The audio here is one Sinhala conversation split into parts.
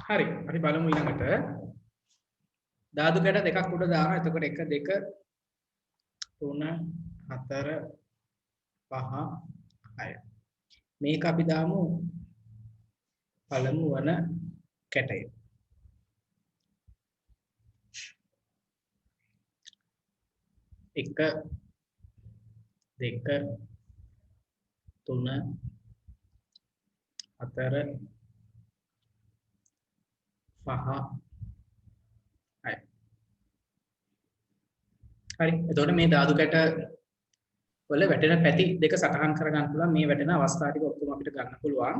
හරි. අපි බලමු ඊළඟට ධාතු කැට දෙකක් උඩ දානවා. එතකොට 1 2 3 4 5 6. මේක අපි දාමු පළමු වන කැටය. එක දෙක තුන හතර පහ හය. හරි. එතකොට මේ ධාතු කැට වල වැටෙන පැති දෙක සටහන් කර ගන්න පුළුවන්. මේ වැටෙන අවස්ථා ටික ඔක්කොම අපිට ගන්න පුළුවන්.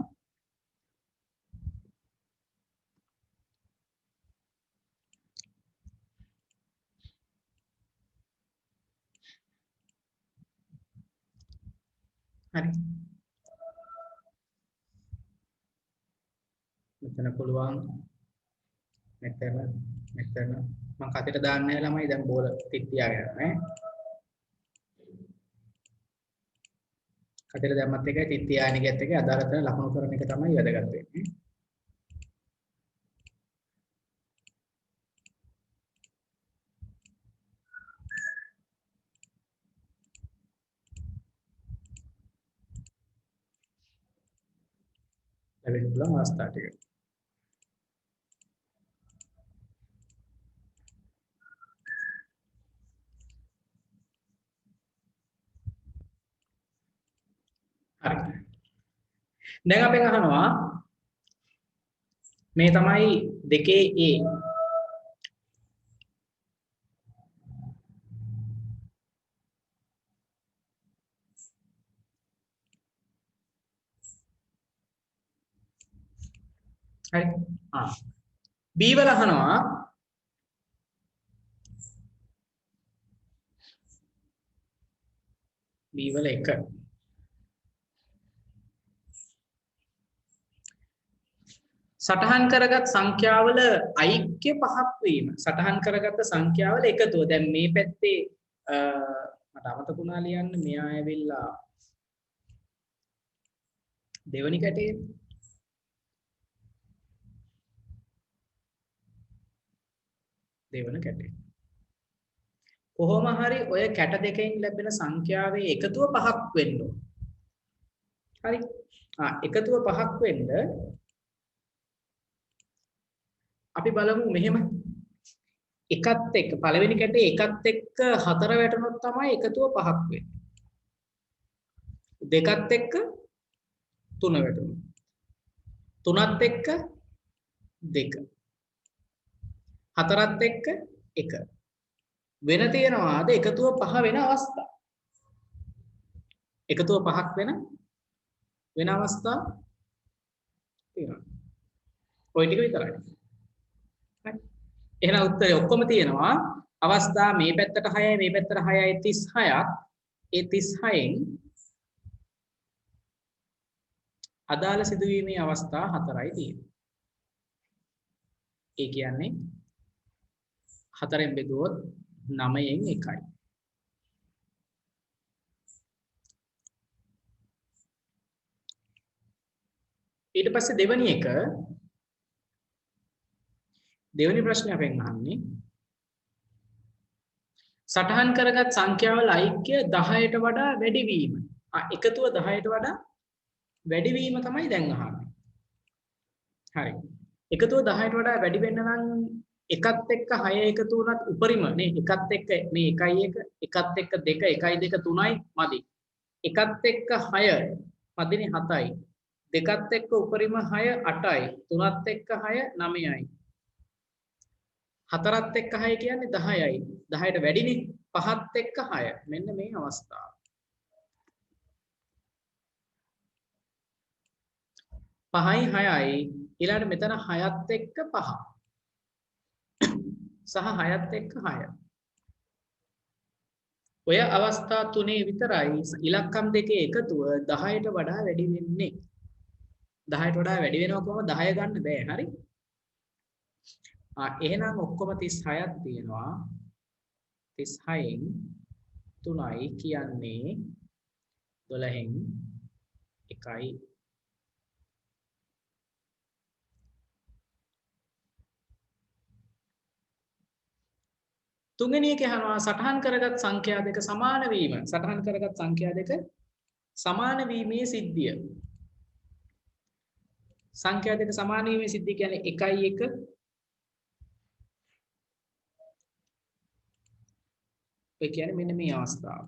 හරි. මෙතන පුළුවන් මෙතන මම කතට දාන්නේ නැහැ ළමයි දැන් බෝල තිත්තියාගෙන නේ. කතට දැම්මත් එකයි තිත්තියානිකත් එකයි අදාළ තැන ලකුණු කරන එක තමයි වැදගත් වෙන්නේ. ලැබෙන්න පුළුවන් අවස්ථා ටික. හරි. දැන් අපෙන් අහනවා මේ තමයි දෙකේ A. හරි. B වල අහනවා B වල 1. සටහන් කරගත් සංඛ්‍යාවල ඓක්‍ය පහක් වීම. සටහන් කරගත් සංඛ්‍යාවල එකතුව. දැන් මේ පැත්තේ මට අමතක වුණා ලියන්න. මෙයා ඇවිල්ලා දෙවනි කැටේ. දෙවන කැටේ. කොහොම හරි ඔය කැට දෙකෙන් ලැබෙන සංඛ්‍යාවේ එකතුව පහක් වෙන්න ඕන. හරි. එකතුව පහක් වෙන්න අපි බලමු මෙහෙම එකත් එක්ක පළවෙනි කැටේ එකත් එක්ක 4 වැටුනොත් තමයි එකතුව පහක් වෙන්නේ. දෙකත් එක්ක 3 වැටුනොත්. තුනත් එක්ක 2. හතරත් එක්ක 1. වෙන තියනවාද එකතුව 5 වෙන අවස්ථා. එකතුව 5ක් වෙන අවස්ථා තියෙනවා. ඔය ටික විතරයි. එහෙනම් උත්තරේ ඔක්කොම තියෙනවා. අවස්ථා මේ පැත්තට 6යි මේ පැත්තට 6යි 36ක්. ඒ 36න් අදාළ සිදුවීමේ අවස්ථා 4යි තියෙන්නේ. ඒ කියන්නේ 4ෙන් බෙදුවොත් 9න් 1යි. ඊට පස්සේ දෙවෙනි ප්‍රශ්නේ අපෙන් අහන්නේ සටහන් කරගත් සංඛ්‍යාවල ඓක්‍ය 10ට වඩා වැඩි වීම. එකතුව 10ට වඩා වැඩි වීම තමයි දැන් අහන්නේ. හරි. එකතුව 10ට වඩා වැඩි වෙන්න නම් එකත් එක්ක 6 එකතු වුණත් උපරිම නේ. එකත් එක්ක මේ 1 එකත් එක්ක 2 1 2 3යි මදි. එකත් එක්ක 6 මදිනේ 7යි. දෙකත් එක්ක උපරිම 6 8යි. තුනත් එක්ක 6 9යි. හතරත් එක්ක 6 කියන්නේ 10යි. 10ට වැඩිනේ. පහත් එක්ක 6. මෙන්න මේ අවස්ථාව. පහයි 6යි ඊළඟට මෙතන 6ත් එක්ක 5 සහ 6ත් එක්ක 6. ඔය අවස්ථා තුනේ විතරයි ඉලක්කම් දෙකේ එකතුව 10ට වඩා වැඩි වෙන්නේ. 10ට වඩා වැඩි වෙනවා කොහොමද 10 ගන්න බෑ. හරි. එහෙනම් ඔක්කොම 36ක් තියෙනවා. 36න් 3යි කියන්නේ 12න් 1යි. තුන්වෙනි එකේ අහනවා සටහන් කරගත් සංඛ්‍යා දෙක සමාන වීම. සටහන් කරගත් සංඛ්‍යා දෙක සමාන වීමේ සිද්ධිය. සංඛ්‍යා දෙක සමාන වීමේ සිද්ධිය කියන්නේ 1 1 ඒ කියන්නේ මෙන්න මේ අවස්ථාව.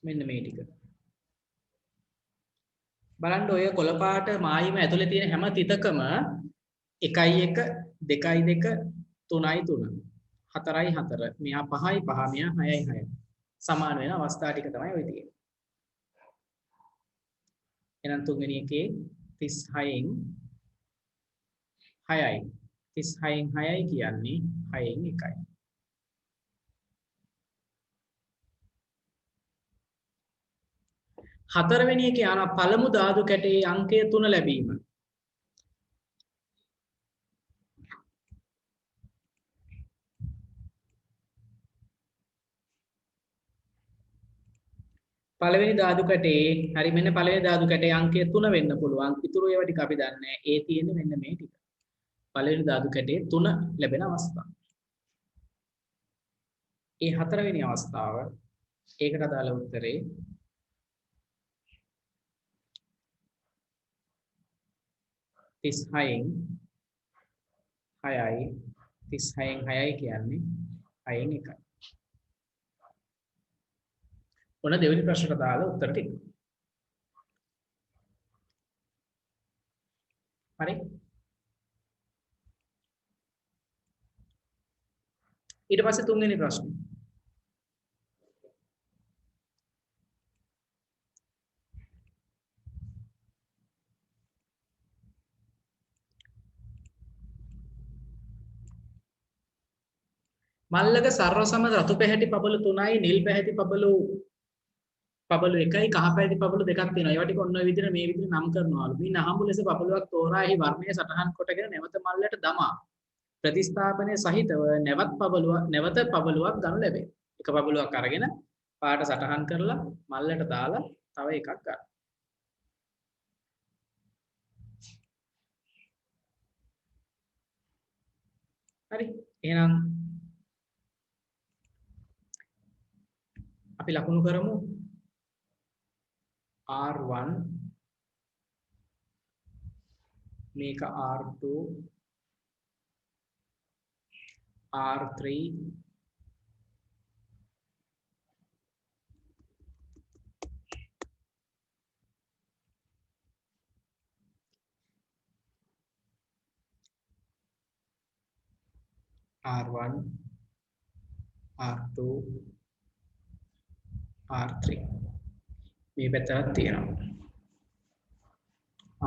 මෙන්න මේ ටික. බලන්න ඔය කොළ පාට මායිම ඇතුලේ තියෙන හැම තිතකම 1 1 2 2 3යි 3 4යි 4 මෙහා 5යි 5 මෙහා 6යි 6 සමාන වෙන අවස්ථා ටික තමයි ඔය තියෙන්නේ. එහෙනම් තුන්වෙනි එකේ 36න් 6යි 36න් 6යි කියන්නේ 6න් 1යි. හතරවෙනි එකේ ආන පළමු ධාතු කැටේ අංකය 3 ලැබීම. පළවෙනි ධාතු කැටේ හරි මෙන්න පළවෙනි ධාතු කැටේ අංකය 3 වෙන්න පුළුවන්. ඉතුරු ඒවා ටික අපි දන්නේ නැහැ. ඒ තියෙන්නේ මෙන්න මේ ටික. පළවෙනි ධාතු කැටේ 3 ලැබෙන අවස්ථාව. ඒ හතරවෙනි අවස්ථාව ඒකට අදාළ උත්තරේ 36න් 6යි 36න් 6යි කියන්නේ 6න් 1යි. ඔන්න දෙවෙනි ප්‍රශ්නට දාලා උත්තර ටික. හරි. ඊට පස්සේ තුන්වෙනි ප්‍රශ්නේ. මල්ලක සර්ව සම රතු පැහැති පබළු 3යි නිල් පැහැති පබළු 1යි කහ පැහැති පබළු 2ක් තියෙනවා. ඒවා ටික ඔන්න ඔය විදිහට මේ විදිහට නම් කරනවාලු. මේ නහඹු ලෙස පබළුවක් තෝරා එහි වර්ණය සටහන් කොටගෙන නැවත මල්ලට දමා ප්‍රතිස්ථාපනයේ සහිතව නැවත පබළුවක් ගනු ලැබේ. එක පබළුවක් අරගෙන පාට සටහන් කරලා මල්ලට දාලා තව එකක් ගන්න. හරි. එහෙනම් අපි ලකුණු කරමු R1 මේක R2 R3 R1 R2 R3 මේ පැත්තට තියෙනවා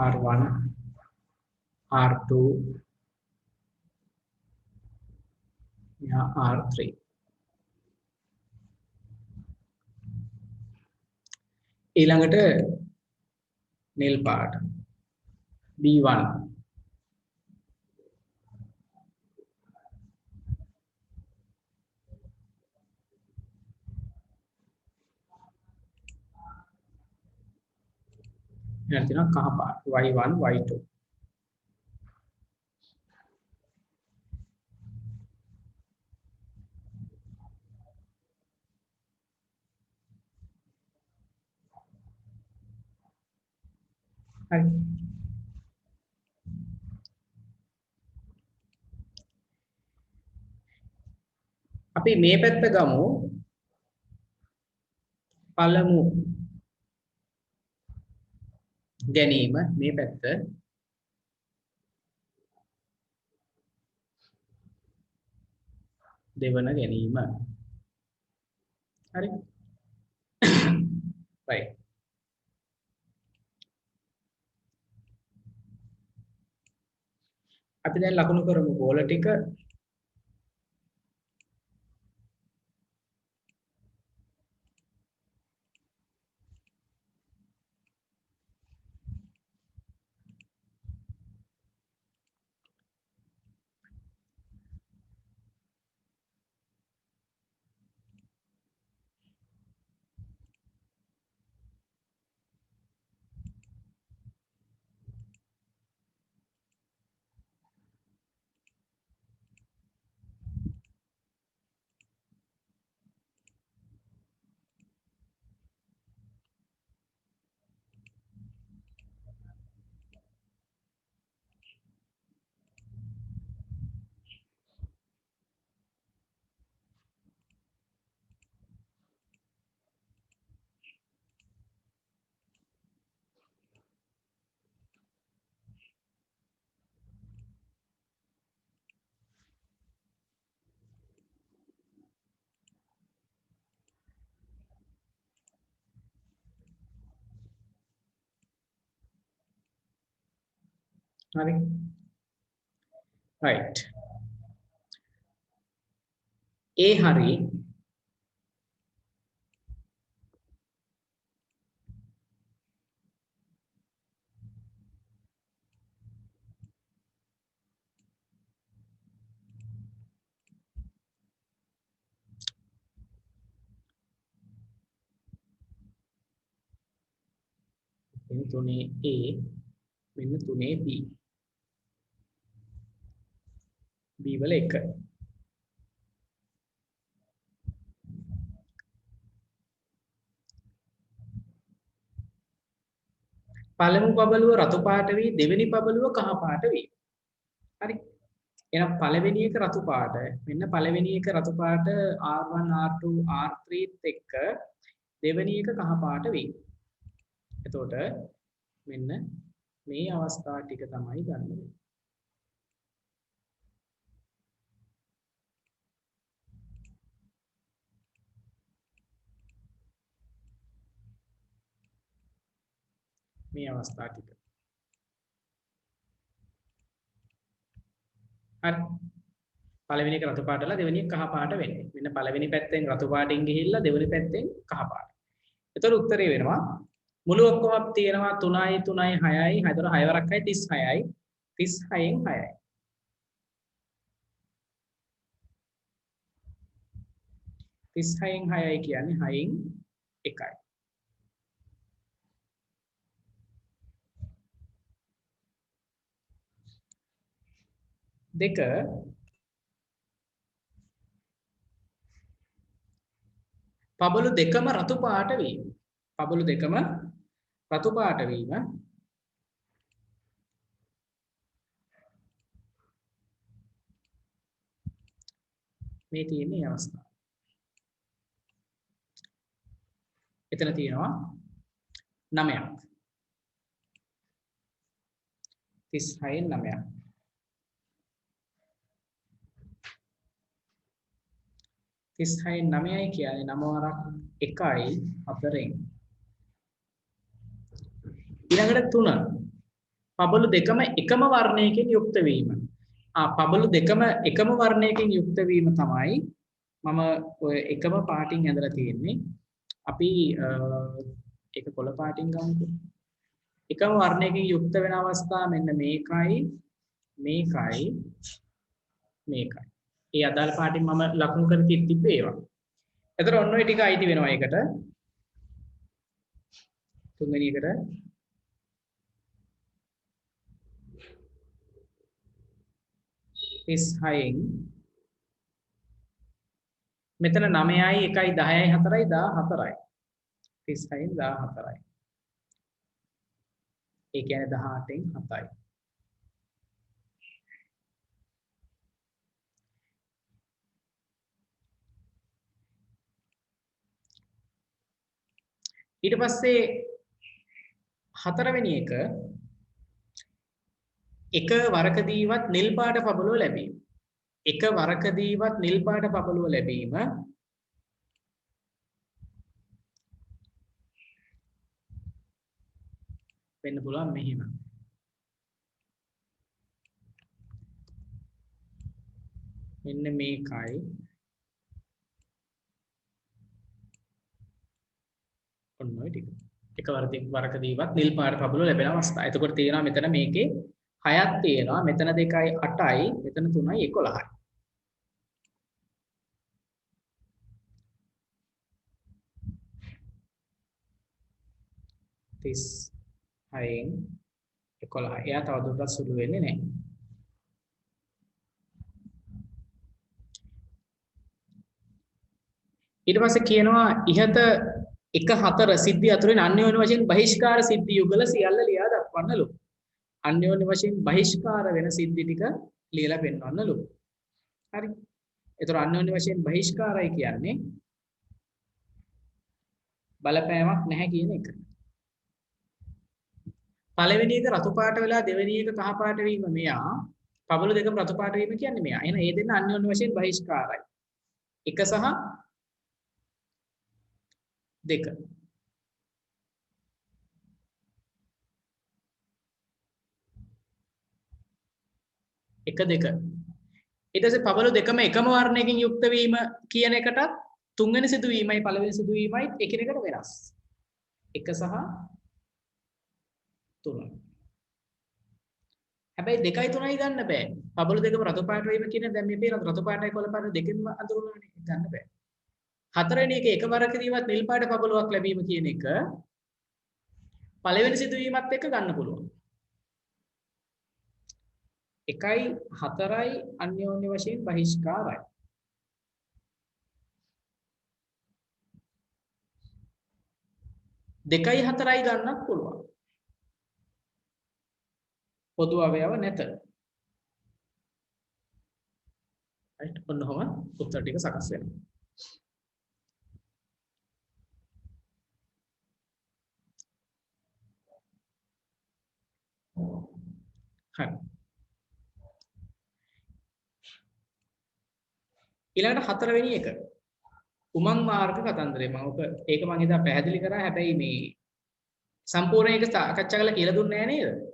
R1 R2 यहाँ R3 ඊළඟට නිල් පාට B1 ඊළඟට තියෙනවා කහ පාට Y1 Y2 හරි අපි මේ පැත්ත ගමු පළමු ගැනීම මේ පැත්ත දෙවන ගැනීම හරි right අපි දැන් ලකුණු කරමු බෝල ටික හරි right ඒ හරි මෙන්න 3A මෙන්න 3B B වල 1 පළමු බබළුව රතු පාට වී දෙවෙනි බබළුව කහ පාට වේ. හරි. එහෙනම් පළවෙනි එක රතු පාට. මෙන්න පළවෙනි එක රතු පාට R1 R2 R3 ත් එක්ක දෙවෙනි එක කහ පාට වේ. එතකොට මෙන්න මේ අවස්ථා ටික තමයි ගන්න වෙන්නේ. මේ අවස්ථා ටික. හරි. පළවෙනි එක රතු පාටලා දෙවෙනි එක කහ පාට වෙන්නේ. මෙන්න පළවෙනි පැත්තෙන් රතු පාටින් ගිහිල්ලා දෙවෙනි පැත්තෙන් කහ පාට. එතකොට උත්තරේ වෙනවා මුළු ඔක්කොම තියෙනවා 3යි 3යි 6යි. හතර 6 වරක් 6 36යි. 36න් 6යි. 36න් 6යි කියන්නේ 6න් 1යි. දෙක පබළු දෙකම රතු පාට වීම. පබළු දෙකම රතු පාට වීම මේ තියෙන්නේ අවස්ථාව. එතන තියෙනවා 9ක්. 36න් 9ක්. 36න් 9යි කියන්නේ 9 වරක් 1යි 4න්. ඊළඟට 3. පබළු දෙකම එකම වර්ණයකින් යුක්ත වීම. පබළු දෙකම එකම වර්ණයකින් යුක්ත වීම තමයි මම ඔය එකම පාටින් ඇඳලා තියෙන්නේ. අපි ඒක කොළ පාටින් ගමුකෝ. එකම වර්ණයකින් යුක්ත වෙන අවස්ථා මෙන්න මේකයි මේකයි මේකයි. ඒ අදාළ පාටින් මම ලකුණු කර තිබ්බේ ඒවා. එතකොට ඔන්න ඔය ටික අයිති වෙනවා ඒකට. තුන්වෙනි එකට 36න් මෙතන 9යි 1යි 10යි 4යි 14යි 36න් 14යි. ඒ කියන්නේ 18න් 7යි. ඊට පස්සේ හතරවෙනි එක වරකදීවත් නිල් පාට පබළුව ලැබීම. එක වරකදීවත් නිල් පාට පබළුව ලැබීම වෙන්න පුළුවන් මෙහිම. මෙන්න මේකයි ඔන්න ඔය ටික. එක වරකදීවත් නිල් පාට පබළුව ලැබෙන අවස්ථා. එතකොට තියෙනවා මෙතන මේකේ 6ක් තියෙනවා. මෙතන 2යි 8යි, මෙතන 3යි 11යි. තිස් 6න් 11. එයා තවදුරටත් සුළු වෙන්නේ නැහැ. ඊට පස්සේ කියනවා ඉහත 1 4 සිද්ධි අතුරින් අන්‍යෝන්‍ය වශයෙන් බහිෂ්කාර සිද්ධි යුගල සියල්ල ලියා දක්වන්නලු. අන්‍යෝන්‍ය වශයෙන් බහිෂ්කාර වෙන සිද්ධි ටික ලියලා පෙන්වන්නලු. හරි. ඒතර අන්‍යෝන්‍ය වශයෙන් බහිෂ්කාරයි කියන්නේ බලපෑමක් නැහැ කියන එක. පළවෙනි එක රතු පාට වෙලා දෙවෙනි එක කහ පාට වීම මෙයා. පබළු දෙකම රතු පාට වීම කියන්නේ මෙයා. එහෙනම් මේ දෙන්න අන්‍යෝන්‍ය වශයෙන් බහිෂ්කාරයි. 1 සහ 2. 1 2 ඊට පස්සේ පබළු දෙකම එකම වර්ණයකින් යුක්ත වීම කියන එකටත් තුන්වෙනි සිදුවීමයි පළවෙනි සිදුවීමයි එකිනෙකට වෙනස්. 1 සහ 3. හැබැයි 2යි 3යි ගන්න බෑ. පබළු දෙකම රතු පාට වීම කියන දැන් මේ පේන රතු පාටයි කොළ පාට දෙකෙන්ම අඳුරනවානේ. ගන්න බෑ. හතරවෙනි එක එකවරකදීවත් නිල් පාට පබළුවක් ලැබීම කියන එක පළවෙනි සිදුවීමත් එක්ක ගන්න පුළුවන්. 1යි 4යි අන්‍යෝන්‍ය වශයෙන් බහිෂ්කාරයි. 2යි 4යි ගන්නත් පුළුවන්. පොදු අවයව නැත. right ඔන්නෝම උත්තර ටික සකස් වෙනවා. හරි. ඊළඟට 4 වෙනි එක. උමං මාර්ග කතන්දරය. ඒක මම ඉදා පැහැදිලි කරා. හැබැයි මේ සම්පූර්ණ එක සාකච්ඡා කරලා කියලා දුන්නේ නැහැ නේද?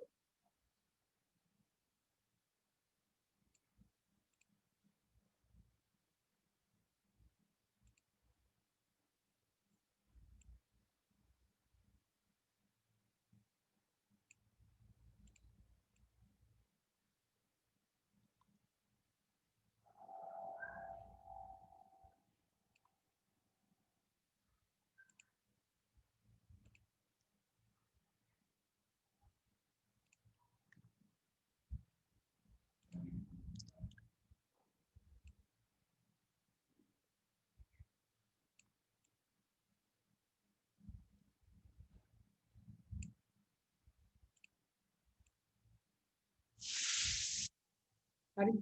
හරි.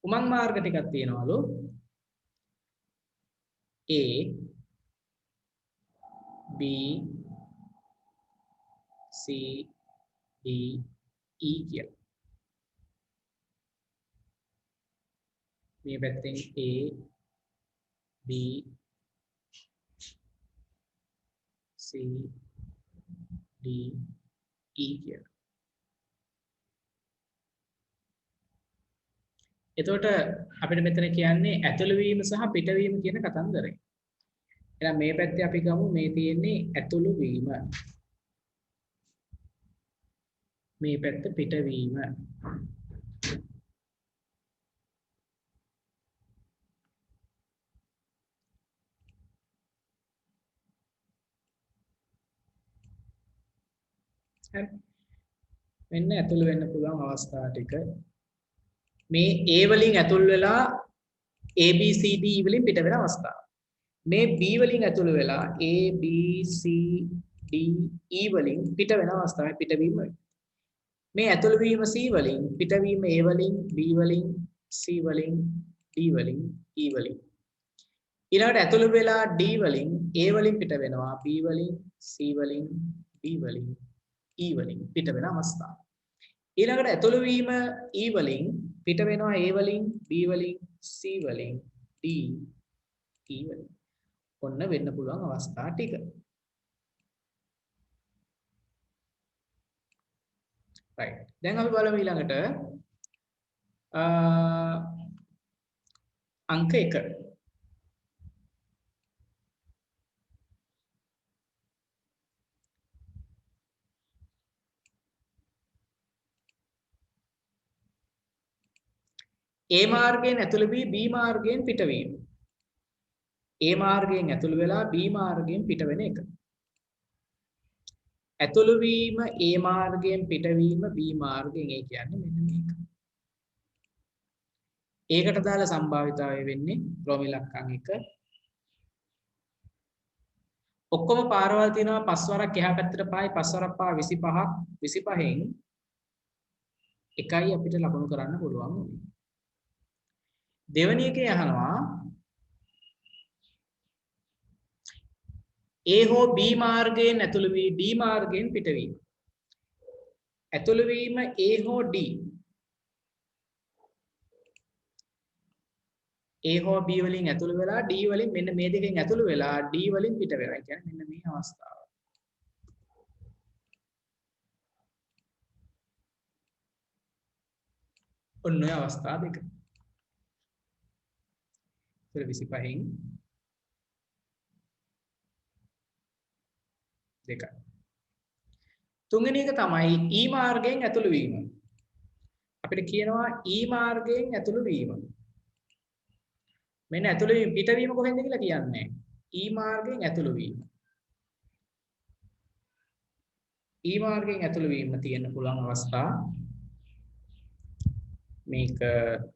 උමං මාර්ග ටිකක් තියෙනවලු. A B C D E කියලා. මේ පැත්තෙන් A B C D E කියලා. එතකොට අපිට මෙතන කියන්නේ ඇතුළු වීම සහ පිටවීම කියන කතන්දරය. එහෙනම් මේ පැත්තේ අපි ගමු මේ තියෙන්නේ ඇතුළු වීම. මේ පැත්ත පිටවීම. හරි. මෙන්න ඇතුළු වෙන්න පුළුවන් අවස්ථා ටික. මේ A වලින් ඇතුල් වෙලා A B C D E වලින් පිට වෙන අවස්ථාව. මේ B වලින් ඇතුල් වෙලා A B C D E වලින් පිට වෙන අවස්ථාවේ පිටවීම වෙයි. මේ ඇතුල් වීම C වලින් පිටවීම A වලින් B වලින් C වලින් D වලින් E වලින්. ඊළඟට ඇතුල් වෙලා D වලින් A වලින් පිට වෙනවා B වලින් C වලින් D වලින් E වලින් පිට වෙන අවස්ථාව. ඊළඟට ඇතුළු වීම E වලින් පිට වෙනවා A වලින් B වලින් C වලින් D E වලින්. ඔන්න වෙන්න පුළුවන් අවස්ථා ටික. right. දැන් අපි බලමු ඊළඟට අංක 1. A මාර්ගයෙන් ඇතුළු වී B මාර්ගයෙන් පිටවීම. A මාර්ගයෙන් ඇතුළු වෙලා B මාර්ගයෙන් පිට වෙන එක. ඇතුළු වීම A මාර්ගයෙන් පිටවීම B මාර්ගයෙන් ඒ කියන්නේ මෙන්න මේක. ඒකට දාලා සම්භාවිතාවය වෙන්නේ රෝම ඉලක්කම් 1. ඔක්කොම පාරවල් තියෙනවා 5 වරක් එහා පැත්තට පායි 5 වරක් පා 25ක් 25න් එකයි අපිට ලකුණු කරන්න පුළුවන් උනේ. දෙවෙනි එකේ අහනවා A හෝ B මාර්ගයෙන් ඇතුළු වී D මාර්ගයෙන් පිටවීම. ඇතුළු වීම A හෝ D. A හෝ B වලින් ඇතුළු වෙලා D වලින් මෙන්න මේ දෙකෙන් ඇතුළු වෙලා D වලින් පිට වෙනවා. ඒ කියන්නේ මෙන්න මේ අවස්ථාව. ඔන්න ඔය අවස්ථා දෙක. ඒතර 25න් දෙකයි. තුන්වෙනි එක තමයි E මාර්ගයෙන් ඇතුළු වීම. අපිට කියනවා E මාර්ගයෙන් ඇතුළු වීම. මෙන්න ඇතුළු වීම පිටවීම කොහෙන්ද කියලා කියන්නේ. E මාර්ගයෙන් ඇතුළු වීම. E මාර්ගයෙන් ඇතුළු වීම තියෙන්න පුළුවන් අවස්ථා මේක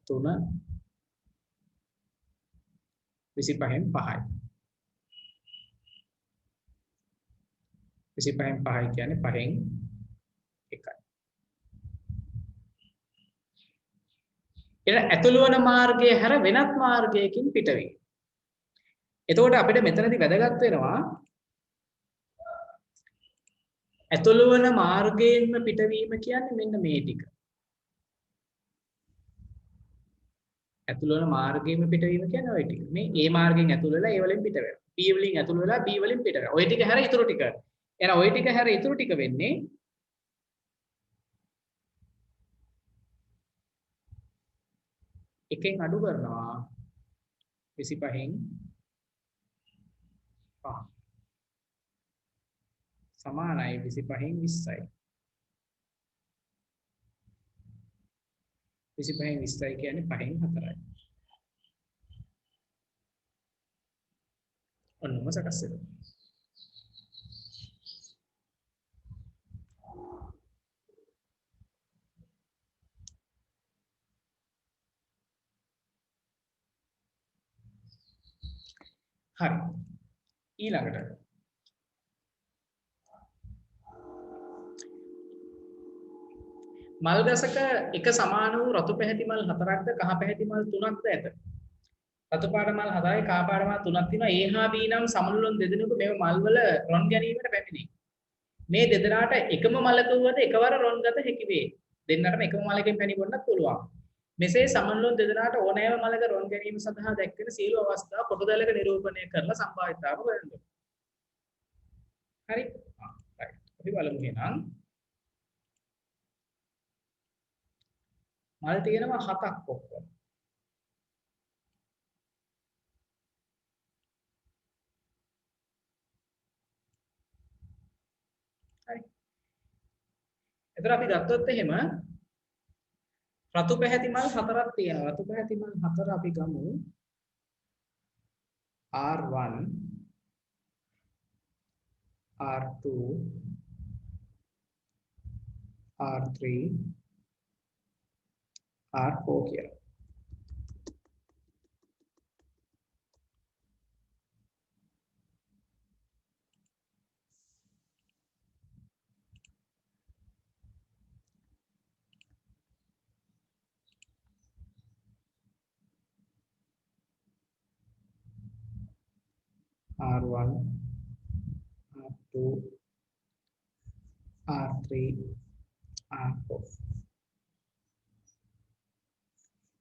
3 25න් 5යි. 25න් 5යි කියන්නේ 5න් 1යි. එන ඇතුළු වන මාර්ගයේ හැර වෙනත් මාර්ගයකින් පිටවීම. එතකොට අපිට මෙතනදී වැදගත් වෙනවා ඇතුළු වන මාර්ගයෙන්ම පිටවීම කියන්නේ මෙන්න මේ ටික. ඇතුළු වන මාර්ගයෙන්ම පිටවීම කියන්නේ ওই ටික. මේ A මාර්ගයෙන් ඇතුළු වෙලා A වලින් පිට වෙනවා. B වලින් ඇතුළු වෙලා B වලින් පිට වෙනවා. ওই ටික හැර ඊටු ටික. එහෙනම් ওই ටික හැර ඊටු ටික වෙන්නේ එකෙන් අඩු කරනවා 25න් 5 සමානයි 25න් 20යි. 25න් 20යි කියන්නේ 5න් 4යි. ඔන්නම සකස් වෙනවා. හරි. ඊළඟට මල් ගසක එක සමාන වූ රතු පැහැති මල් 4ක්ද කහ පැහැති මල් 3ක්ද ඇත. රතු පාට මල් 7යි කහ පාට මල් 3ක් තියෙනවා. A හා B නම් සමනලොන් දෙදෙනෙකු මේ මල් වල රොන් ගැනීමට පැමිණේ. මේ දෙදෙනාට එකම මලක වුවද එකවර රොන් ගත හැකි වේ. දෙන්නටම එකම මලකින් පැණි බොන්නත් පුළුවන්. මෙසේ සමනලොන් දෙදෙනාට ඕනෑම මලක රොන් ගැනීම සඳහා දැක්වෙන සියලු අවස්ථා කොටුදැලක නිරූපණය කරලා සම්භාවිතාව හොයන්න. හරි. right. අපි බලමු එහෙනම්. මල් තියෙනවා 7ක් ඔක්කොම. හරි. එතන අපි ගත්තොත් එහෙම රතු පැහැති මල් 4ක් තියෙනවා. රතු පැහැති මල් 4 අපි ගමු R1 R2 R3 R4 කියලා. R1 R2 R3 R4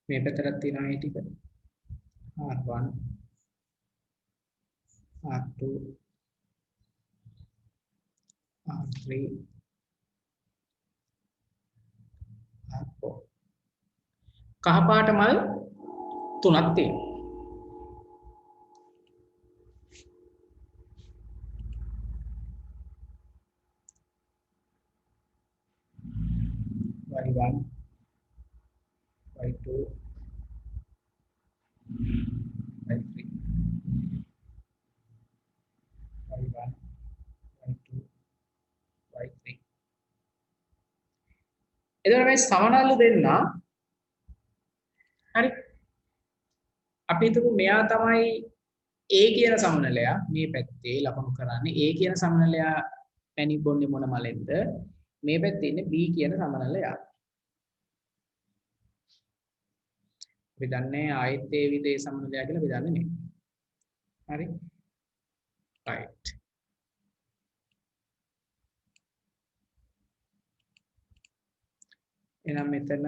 මේ පැත්තට තියෙනවා මේ ටික R1 R2 R3 R4 කහ පාට මල් 3ක් තියෙනවා. Y1 Y2 Y3 Y1 Y2 Y3 එතකොට මේ සමනල්ලු දෙන්න හරි අපි හිතමු මෙයා තමයි A කියන සමනලයා මේ පැත්තේ ලකුණු කරන්නේ A කියන සමනලයා පැණි බොන්නේ මොන මලෙන්ද මේ පැත්තේ ඉන්නේ B කියන සමනලයා අපි දන්නේ ආයෙත් ඒ විදේ සමනලයා කියලා අපි දන්නේ නැහැ හරි right එහෙනම් මෙතන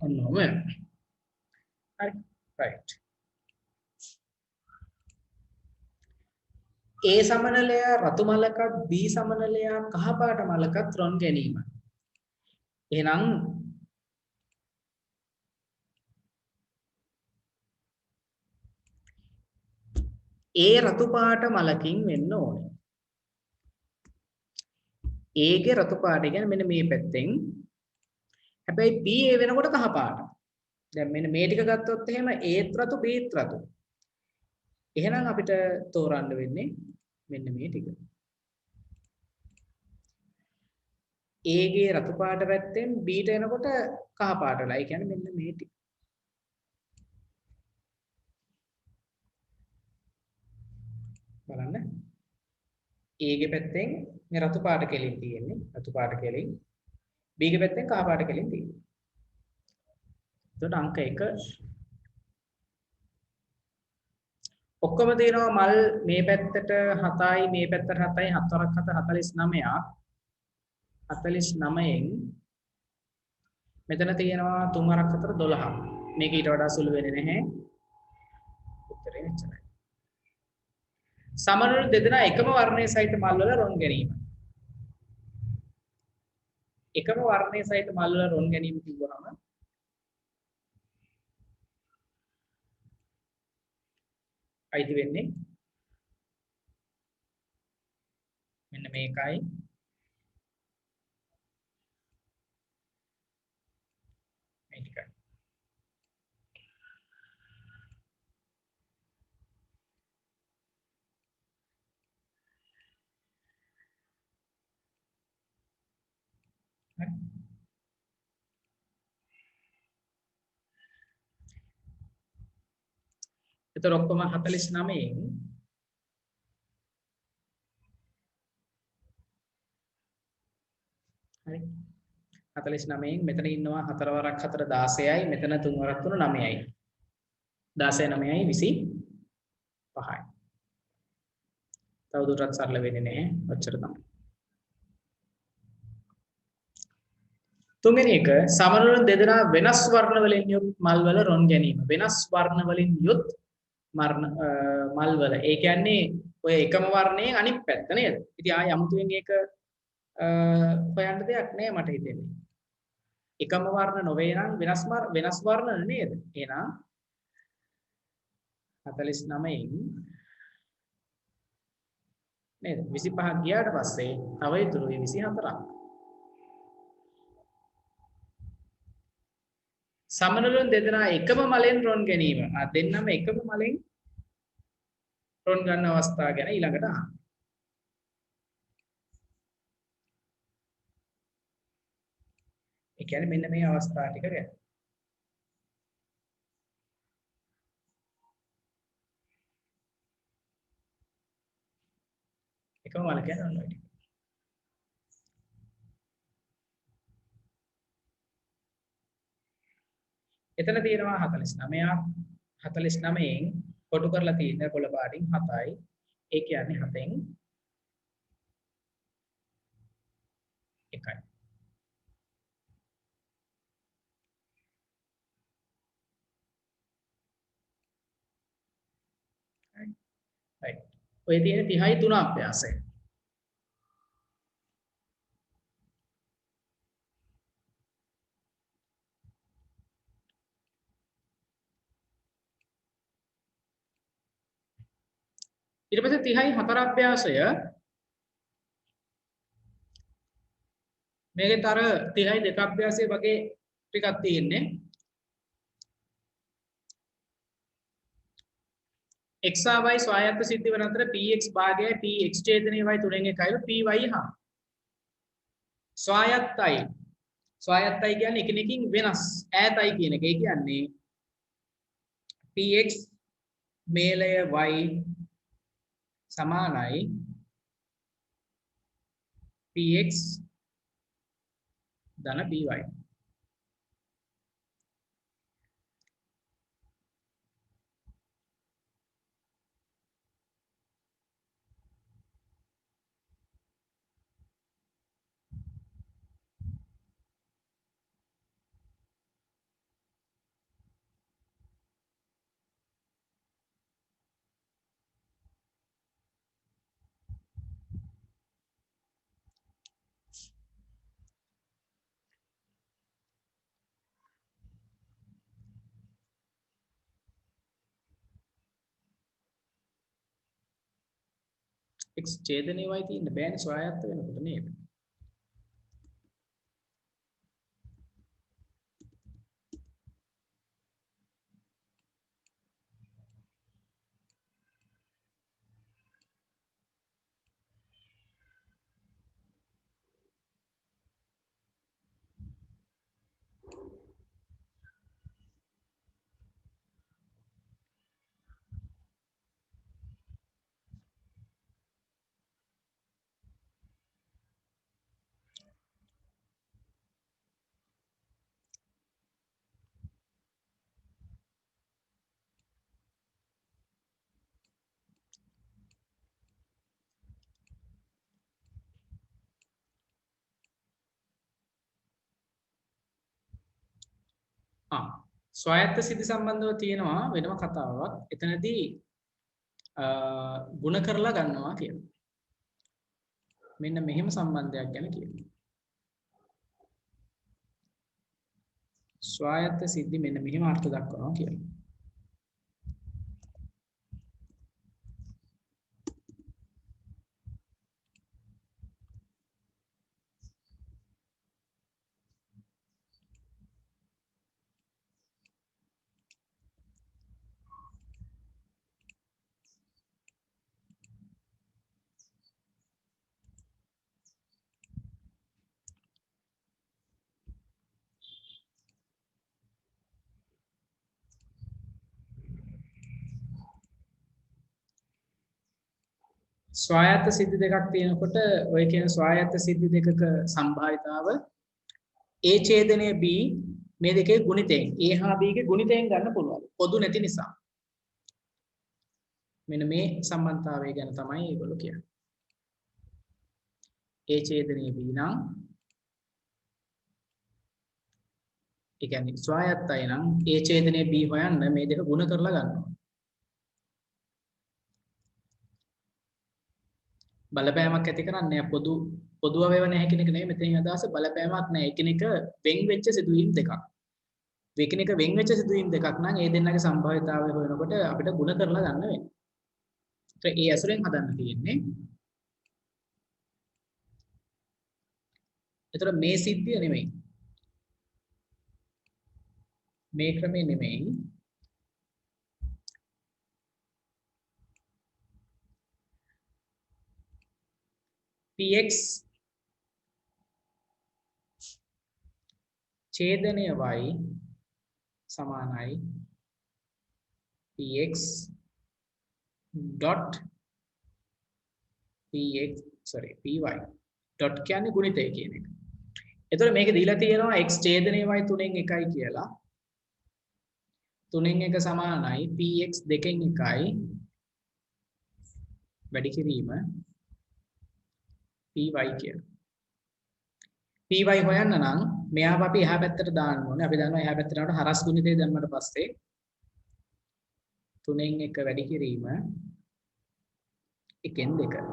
ඔන්න ඔහම වෙනවා. හරි රයිට්. A සමනලය රතු මලකත් B සමනලය කහ පාට මලකත් රොන් ගැනීම. එහෙනම් A රතු පාට මලකින් වෙන්න ඕනේ. A ගේ රතු පාට කියන්නේ මෙන්න මේ පැත්තෙන්. හැබැයි B A වෙනකොට කහ පාට. දැන් මෙන්න මේ ටික ගත්තොත් එහෙම Aත් රතු Bත් රතු. එහෙනම් අපිට තෝරන්න වෙන්නේ මෙන්න මේ ටික. A ගේ රතු පාට පැත්තෙන් Bට එනකොට කහ පාට වෙලා. ඒ කියන්නේ මෙන්න මේ ටික. බලන්න. A ගේ පැත්තෙන් මේ රතු පාට කෙලින් තියෙන්නේ. රතු පාට කෙලින්. B ගේ පැත්තෙන් කහ පාට කෙලින් තියෙන්නේ. එතකොට අංක 1 ඔක්කොම තියෙනවා මල් මේ පැත්තට 7යි මේ පැත්තට 7යි 7 වරක් 7 49ක් 49න් මෙතන තියෙනවා 3 වරක් 4 12ක් මේක ඊට වඩා සුළු වෙන්නේ නැහැ උත්තරේ මෙච්චරයි සමනල දෙදෙනා එකම වර්ණයේ සහිත මල් වල රොන් ගැනීම එකම වර්ණයේ සහිත මල් වල රොන් ගැනීම කිව්වහම අයිති වෙන්නේ මෙන්න මේකයි මේකයි එතකොට ඔක්කොම 49න් හරි 49න් මෙතන ඉන්නවා 4 වරක් 4 16යි මෙතන 3 වරක් 3 9යි 16 9යි 25යි තවදුරටත් සරල වෙන්නේ නැහැ ඔච්චර තමයි තුන්වෙනි එක සමනල දෙදෙනා වෙනස් වර්ණ වලින් යුත් මල් වල රොන් ගැනීම වෙනස් වර්ණ වලින් යුත් මල් වල ඒ කියන්නේ ඔය එකම වර්ණයෙන් අනිත් පැත්ත නේද ඉතින් ආය අමුතුවෙන් ඒක හොයන්න දෙයක් නෑ මට හිතෙන්නේ එකම වර්ණ නොවේ නම් වෙනස් වර්ණ නේද එහෙනම් 49න් නේද 25ක් ගියාට පස්සේ තව ඉතුරුයි 24ක් සමනලුන් දෙදෙනා එකම මලෙන් රොන් ගැනීම දෙන්නම එකම මලෙන් රොන් ගන්න අවස්ථාව ගැන ඊළඟට අහන්න ඒ කියන්නේ මෙන්න මේ අවස්ථා ටික ගැන එකම මල කියන්නේ ඔන්න ඔය ටික එතන තියෙනවා 49ක් 49න් කොටු කරලා තියෙන කොළ පාටින් 7යි ඒ කියන්නේ 7න් එකයි right ඔය තියෙන 30යි 3 අභ්‍යාසය ඊට පස්සේ 30යි 4 අභ්‍යාසය මේකෙත් අර 30යි 2 අභ්‍යාසය වගේ ටිකක් තියෙන්නේ x y ස්වායත්ත සිද්ධි වන අතර px භාගයයි px ඡේදනය y තුනෙන් එකයි py හා ස්වායත්තයි කියන්නේ එකිනෙකින් වෙනස් ඈතයි කියන එක. ඒ කියන්නේ px මේලය y සමානයි px ධන py. x ඡේදනයේ y තියෙන්න බෑනේ ස්වායත්ත වෙනකොට නේද? ස්වායත්ත සිද්ධි සම්බන්ධව තියෙනවා වෙනම කතාවක්. එතනදී ಗುಣ කරලා ගන්නවා කියලා. මෙන්න මෙහෙම සම්බන්ධයක් ගැන කියනවා. ස්වායත්ත සිද්ධි මෙන්න මෙහෙම අර්ථ දක්වනවා කියලා. ස්වායත්ත සිද්ධි දෙකක් තියෙනකොට ඔය කියන ස්වායත්ත සිද්ධි දෙකක සම්භාවිතාව A ඡේදනය B මේ දෙකේ ගුණිතයෙන් A හා B ගේ ගුණිතයෙන් ගන්න පුළුවන්. පොදු නැති නිසා. මෙන්න මේ සම්බන්ධතාවය ගැන තමයි ඒගොල්ලෝ කියන්නේ. A ඡේදනය B නම් ඒ කියන්නේ ස්වායත්තයි නම් A ඡේදනය B හොයන්න මේ දෙක ගුණ කරලා ගන්නවා. බලපෑමක් ඇති කරන්නේ පොදු අවයව නැහැ කියන එක නෙමෙයි මෙතනින් අදහස බලපෑමක් නැහැ. එකිනෙක වෙන් වෙච්ච සිදුවීම් දෙකක්. එකිනෙක වෙන් වෙච්ච සිදුවීම් දෙකක් නම් ඒ දෙන්නගේ සම්භාවිතාවය හොයනකොට අපිට ගුණ කරලා ගන්න වෙනවා. ඒ ඇසුරෙන් හදන්න තියෙන්නේ. ඒතර මේ සිද්ධිය නෙමෙයි. මේ ක්‍රමේ නෙමෙයි. px ඡේදනය y සමානයි px dot py dot කියන්නේ ගුණිතය කියන එක. එතකොට මේක දීලා තියෙනවා x ඡේදනය y 3න් 1යි කියලා. 3න් 1 සමානයි px 2න් 1යි වැඩි කිරීම py කියලා. py හොයන්න නම් මෙයාව අපි එහා පැත්තට දාන්න ඕනේ. අපි දන්නවා එහා පැත්තට යනකොට හරස් ගුණිතය දැම්මට පස්සේ 3න් 1 වැඩි කිරීම 1න් 2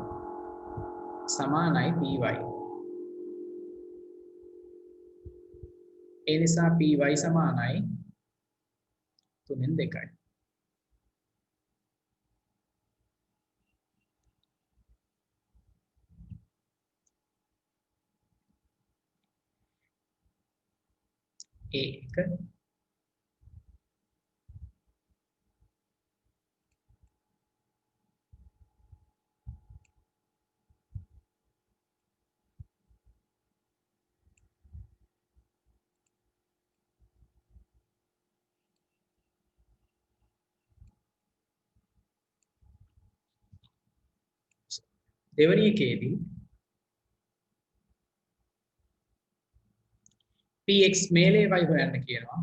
සමානයි py. ඒ නිසා py සමානයි 3න් 2යි. ඒක දෙවැනි එකේදී px මේලේ y හොයන්න කියනවා.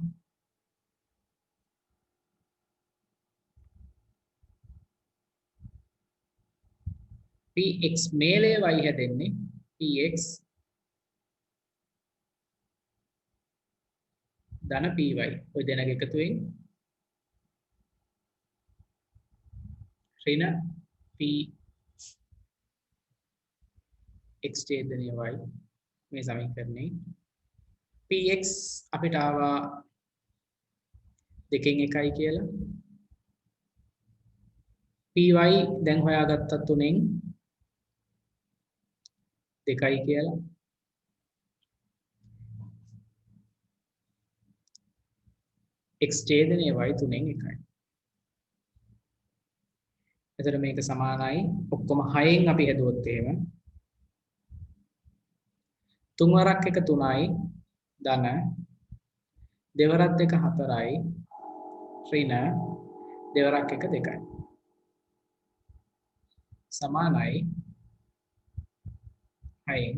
px මේලේ y හැදෙන්නේ px ධන py. ඔය දෙනගේ එකතුවෙන් ඍණ p x ඡේදනය y මේ සමීකරණේ px අපිට ආවා 2න් 1යි කියලා. py දැන් හොයාගත්තා 3න් 2යි කියලා. x ඡේදනය y 3න් 1යි. එතකොට මේක සමානයි ඔක්කොම 6න් අපි හැදුවොත් එහෙම 3 වරක් 1 3යි ධන දෙවරක් 2 4යි ඍණ දෙවරක් 1 2යි සමානයි 6න්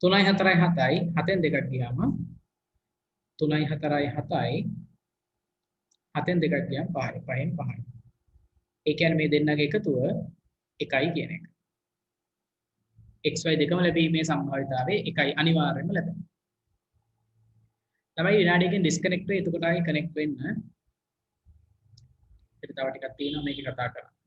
3යි 4යි 7යි 7න් 2ක් ගියාම 3යි 4යි 7යි 7න් 2ක් ගියාම 5යි 5න් 5යි. ඒ කියන්නේ මේ දෙන්නගේ එකතුව 1යි කියන එක. xy දෙකම ලැබීමේ සම්භාවිතාවය 1යි අනිවාර්යයෙන්ම ලැබෙනවා. තමයි විනාඩියකින් ඩිස්කනෙක්ට් වෙයි එතකොට ආයි කනෙක්ට් වෙන්න. ඒක තව ටිකක් තියෙනවා මේක කතා කරන්න.